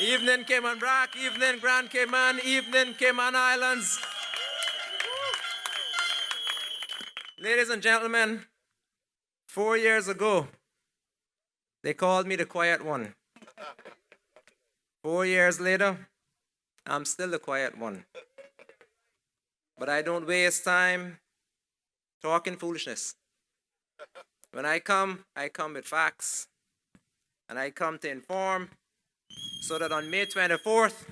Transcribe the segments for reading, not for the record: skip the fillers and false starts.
Evening Cayman Brac, evening Grand Cayman, evening Cayman Islands. Ladies and gentlemen, 4 years ago, they called me the quiet one. 4 years later, I'm still the quiet one. But I don't waste time talking foolishness. When I come with facts. And I come to inform so that on May 24th,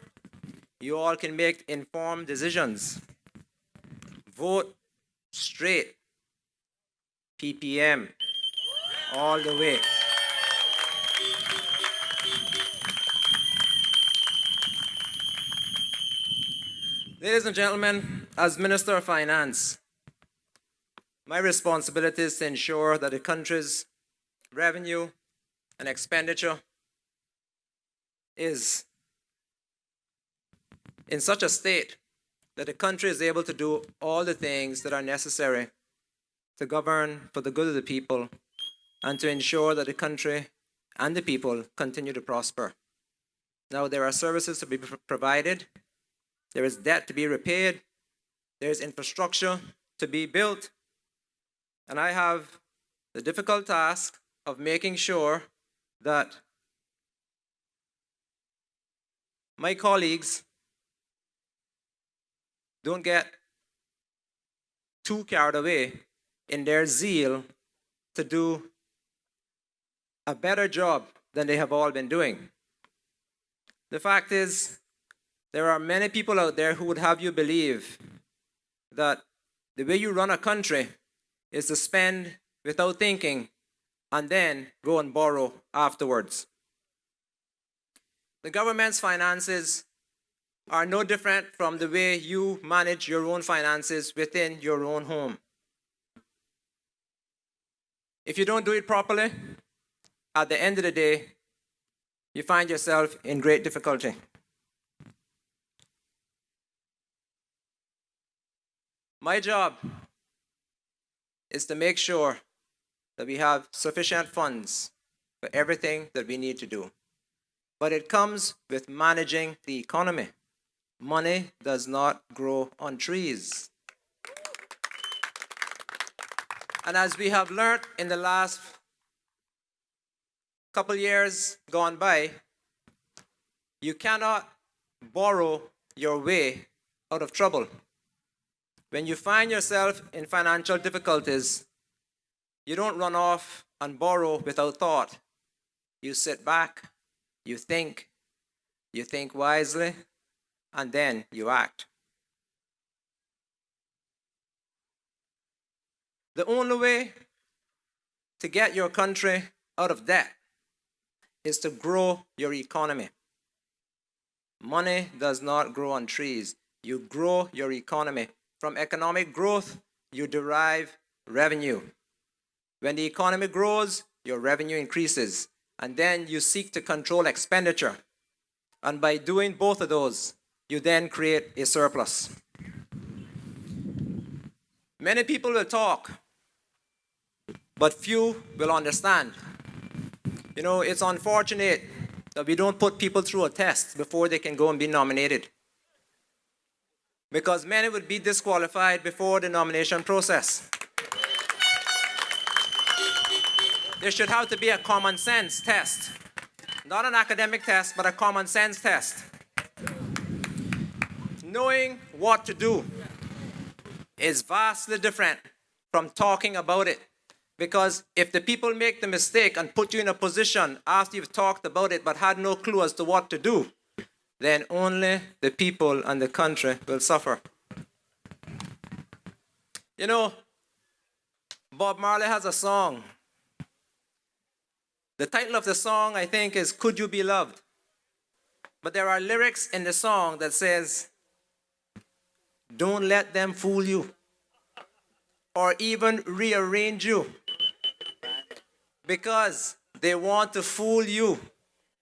you all can make informed decisions. Vote straight. PPM. All the way. Ladies and gentlemen, as Minister of Finance, my responsibility is to ensure that the country's revenue and expenditure is in such a state that the country is able to do all the things that are necessary to govern for the good of the people and to ensure that the country and the people continue to prosper. Now, there are services to be provided, there is debt to be repaid, there is infrastructure to be built, and I have the difficult task of making sure that my colleagues don't get too carried away in their zeal to do a better job than they have all been doing. The fact is, there are many people out there who would have you believe that the way you run a country is to spend without thinking and then go and borrow afterwards. The government's finances are no different from the way you manage your own finances within your own home. If you don't do it properly, at the end of the day, you find yourself in great difficulty. My job is to make sure that we have sufficient funds for everything that we need to do. But it comes with managing the economy. Money does not grow on trees. And as we have learned in the last couple years gone by, you cannot borrow your way out of trouble. When you find yourself in financial difficulties, you don't run off and borrow without thought. You sit back, you think wisely, and then you act. The only way to get your country out of debt is to grow your economy. Money does not grow on trees. You grow your economy. From economic growth, you derive revenue. When the economy grows, your revenue increases, and then you seek to control expenditure. And by doing both of those, you then create a surplus. Many people will talk, but few will understand. You know, it's unfortunate that we don't put people through a test before they can go and be nominated, because many would be disqualified before the nomination process. There should have to be a common sense test. Not an academic test, but a common sense test. Knowing what to do is vastly different from talking about it. Because if the people make the mistake and put you in a position after you've talked about it but had no clue as to what to do, then only the people and the country will suffer. You know, Bob Marley has a song. The title of the song, I think, is Could You Be Loved? But there are lyrics in the song that says, don't let them fool you or even rearrange you, because they want to fool you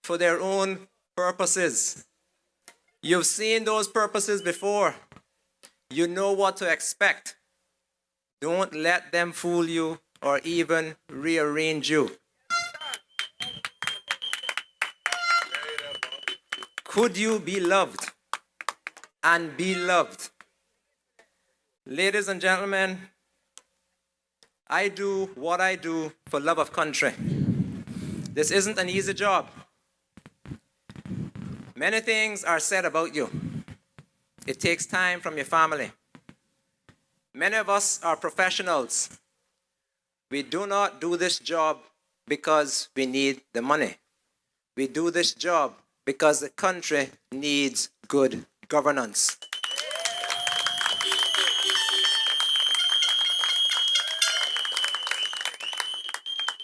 for their own purposes. You've seen those purposes before. You know what to expect. Don't let them fool you or even rearrange you. Could you be loved and be loved? Ladies and gentlemen, I do what I do for love of country. This isn't an easy job. Many things are said about you. It takes time from your family. Many of us are professionals. We do not do this job because we need the money. We do this job because the country needs good governance.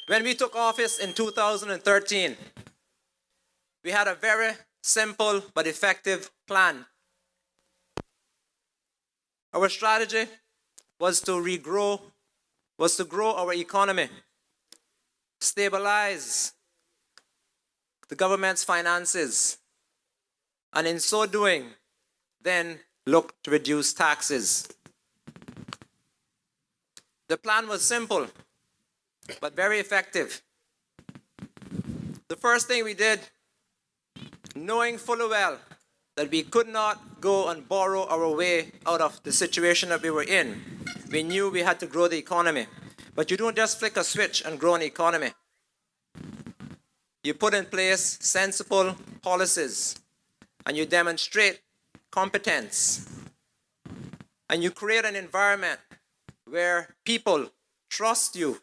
When we took office in 2013, we had a very simple but effective plan. Our strategy was to grow our economy, stabilize the government's finances, and in so doing, then look to reduce taxes. The plan was simple, but very effective. The first thing we did, knowing fully well that we could not go and borrow our way out of the situation that we were in, we knew we had to grow the economy. But you don't just flick a switch and grow an economy. You put in place sensible policies, and you demonstrate competence, and you create an environment where people trust you,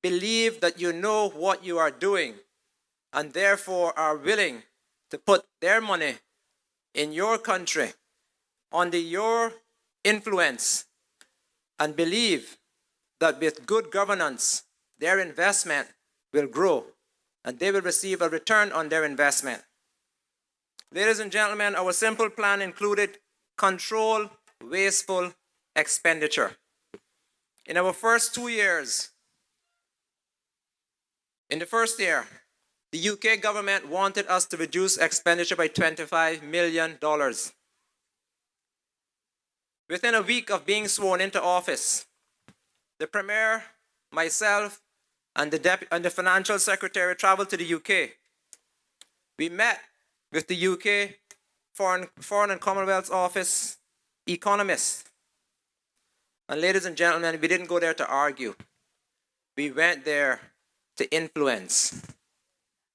believe that you know what you are doing, and therefore are willing to put their money in your country under your influence, and believe that with good governance, their investment will grow and they will receive a return on their investment. Ladies and gentlemen, our simple plan included control wasteful expenditure. In our first 2 years, in the first year, the UK government wanted us to reduce expenditure by $25 million. Within a week of being sworn into office, the Premier, myself, and the Financial Secretary traveled to the UK. We met with the UK Foreign and Commonwealth Office economists. And ladies and gentlemen, we didn't go there to argue. We went there to influence.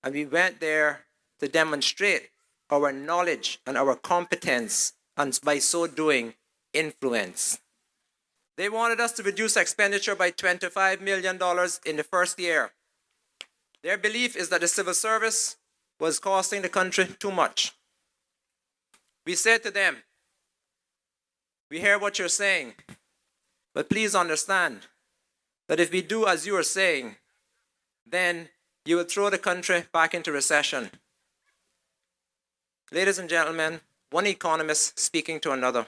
And we went there to demonstrate our knowledge and our competence, and by so doing, influence. They wanted us to reduce expenditure by $25 million in the first year. Their belief is that the civil service was costing the country too much. We said to them, we hear what you're saying, but please understand that if we do as you are saying, then you will throw the country back into recession. Ladies and gentlemen, one economist speaking to another,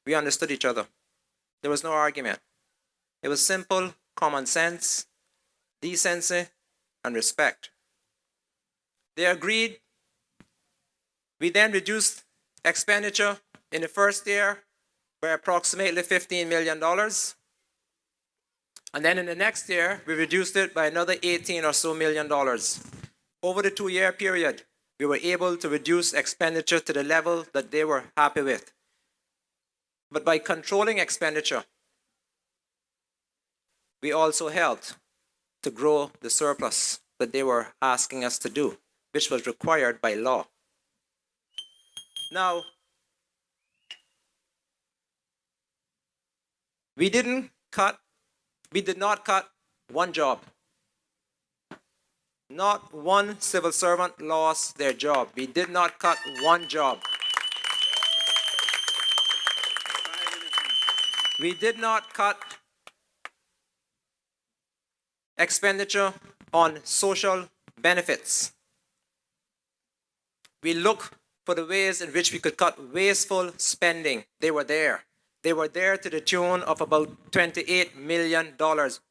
we understood each other. There was no argument. It was simple, common sense, decency, and respect. They agreed. We then reduced expenditure in the first year by approximately $15 million. And then in the next year, we reduced it by another $18 or so million. Over the 2-year period, we were able to reduce expenditure to the level that they were happy with. But by controlling expenditure, we also helped to grow the surplus that they were asking us to do, which was required by law. Now, we did not cut one job. Not one civil servant lost their job. We did not cut one job. We did not cut expenditure on social benefits. We looked for the ways in which we could cut wasteful spending. They were there. They were there to the tune of about $28 million.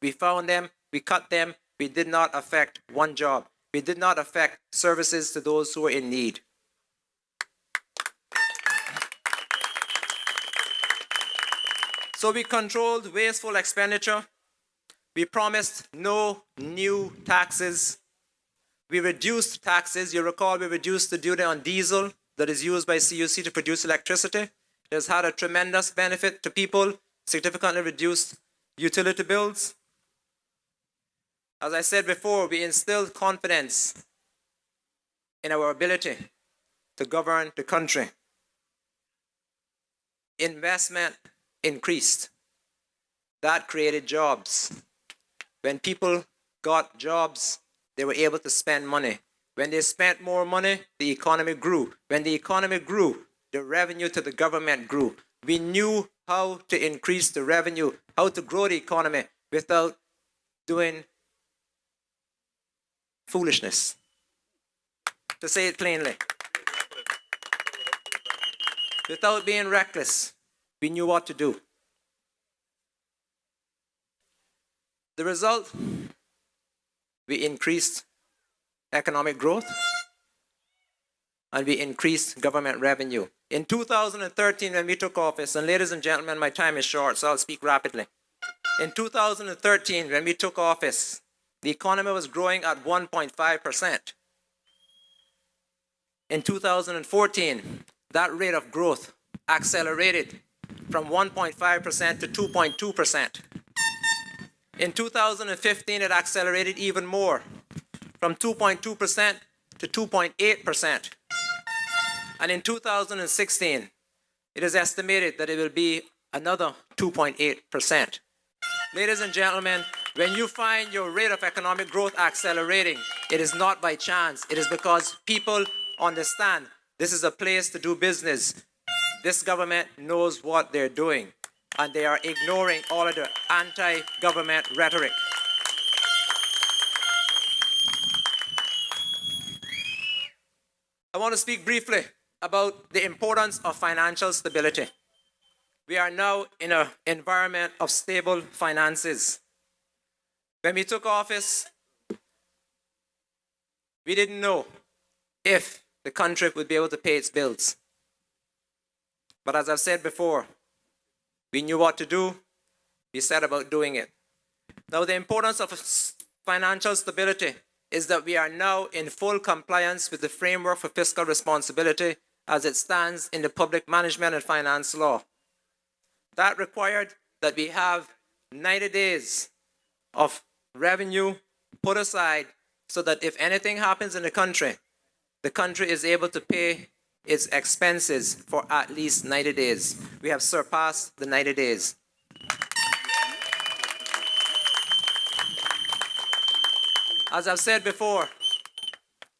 We found them, we cut them, we did not affect one job. We did not affect services to those who were in need. So we controlled wasteful expenditure. We promised no new taxes. We reduced taxes. You recall we reduced the duty on diesel, that is used by CUC to produce electricity. It has had a tremendous benefit to people, significantly reduced utility bills. As I said before, we instilled confidence in our ability to govern the country. Investment increased. That created jobs. When people got jobs, they were able to spend money. When they spent more money, the economy grew. When the economy grew, the revenue to the government grew. We knew how to increase the revenue, how to grow the economy without doing foolishness. To say it plainly. Without being reckless, we knew what to do. The result, we increased economic growth and we increased government revenue. In 2013, when we took office, and ladies and gentlemen, my time is short, so I'll speak rapidly. In 2013, when we took office, the economy was growing at 1.5%. In 2014, that rate of growth accelerated from 1.5% to 2.2%. In 2015, it accelerated even more, from 2.2% to 2.8%. And in 2016, it is estimated that it will be another 2.8%. Ladies and gentlemen, when you find your rate of economic growth accelerating, it is not by chance. It is because people understand this is a place to do business. This government knows what they're doing, and they are ignoring all of the anti-government rhetoric. I want to speak briefly about the importance of financial stability. We are now in an environment of stable finances. When we took office, we didn't know if the country would be able to pay its bills. But as I've said before, we knew what to do. We set about doing it. Now, the importance of financial stability is that we are now in full compliance with the framework for fiscal responsibility as it stands in the Public Management and Finance Law. That required that we have 90 days of revenue put aside so that if anything happens in the country is able to pay its expenses for at least 90 days. We have surpassed the 90 days. As I've said before,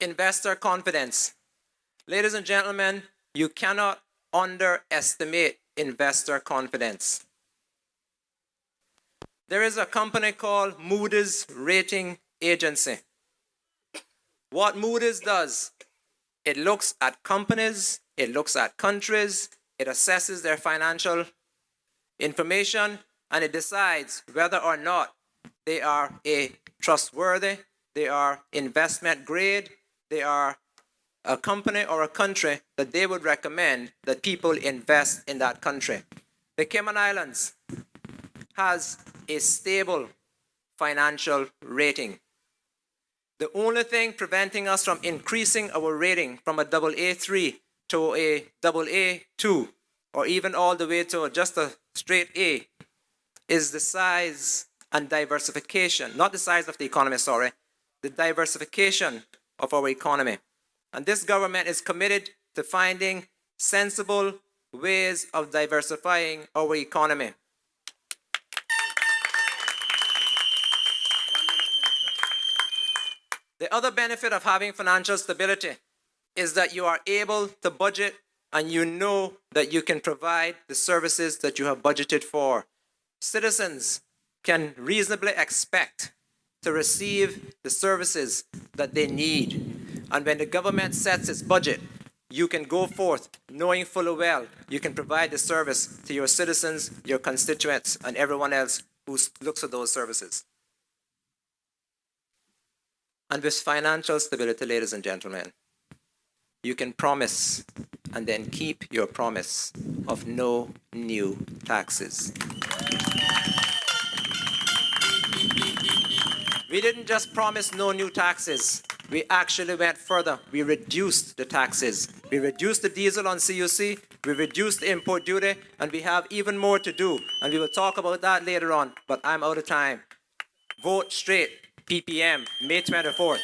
investor confidence. Ladies and gentlemen, you cannot underestimate investor confidence. There is a company called Moody's Rating Agency. What Moody's does, it looks at companies, it looks at countries, it assesses their financial information, and it decides whether or not they are a trustworthy, they are investment grade, they are a company or a country that they would recommend that people invest in that country. The Cayman Islands has a stable financial rating. The only thing preventing us from increasing our rating from a AA3 to a AA2, or even all the way to just a straight A, is the size and diversification, not the size of the economy, sorry, the diversification of our economy. And this government is committed to finding sensible ways of diversifying our economy. The other benefit of having financial stability is that you are able to budget and you know that you can provide the services that you have budgeted for. Citizens can reasonably expect to receive the services that they need. And when the government sets its budget, you can go forth knowing full well you can provide the service to your citizens, your constituents, and everyone else who looks for those services. And with financial stability, ladies and gentlemen, you can promise and then keep your promise of no new taxes. We didn't just promise no new taxes. we actually went further. We reduced the taxes. We reduced the diesel on CUC, we reduced the import duty, and we have even more to do. And we will talk about that later on, but I'm out of time. Vote straight, PPM, May 24th.